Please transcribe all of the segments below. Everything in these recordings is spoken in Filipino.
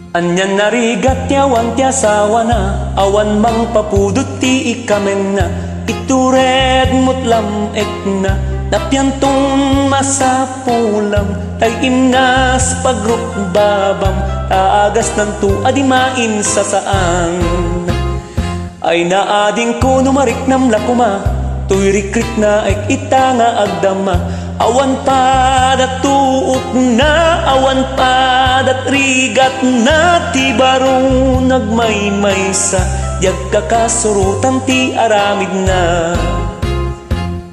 Anyan narigat yawan ti asawa na, awan mang papudot ti ikamen na, itured mutlam ek na, napyantong masapulam, tay imnas pagrukbabam, taagas ng tu adimain sa saan. Ay naading ko numarik nam lakuma, tuy rikrik na ek ita nga agdama, awan pa datuot na, awan pa dat rigat na, ti baro nagmaymay sa yag kakasurutan ti aramid na.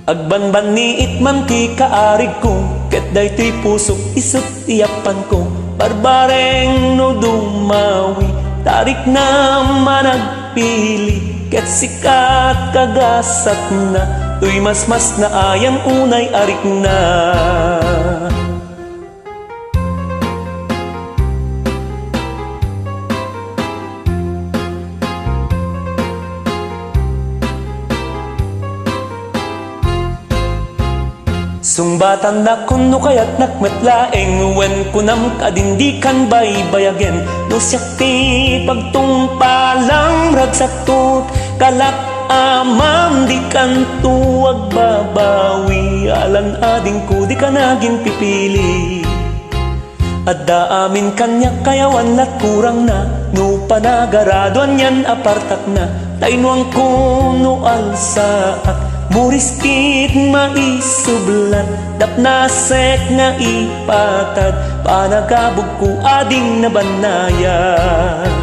Agbanban ni itman ti kaarig ko, ket day ti pusok isut iyapan ko, barbareng no dumawi, tarik na managpili, ket sikat kagasat na, tuy mas na ayang unay arik na. Sungbatan na kuno kayat nakmetlaeng, wen kunam kadindikan baybayagen, no siyak ti pagtungpalang ragsaktot, kalak amam di kan tuwag babawi, alan ading ko di ka naging pipili. Adda amin kanya kayawan lat kurang na, no panagaraduan yan apartak na, tainuang ko no alsaak, muriskit maisublan, dapnasek nga ipatad, panagabog ko ading nabanayad.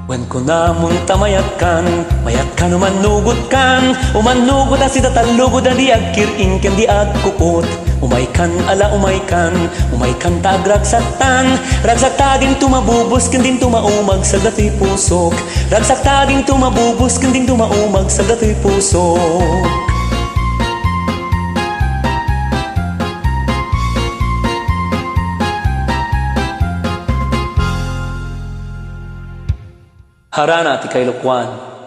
Wen ko namun tamayat kan umanugod kan, umanugod na si tatalugod na di agkiring ken di agkukot, umaykan ala umaykan tag ragsaktan, ragsakta din tumabubos ken din tumaumag sa datoy pusok, ragsakta din tumabubos ken din tumaumag sa datoy pusok. Harana ti kay Lokwan.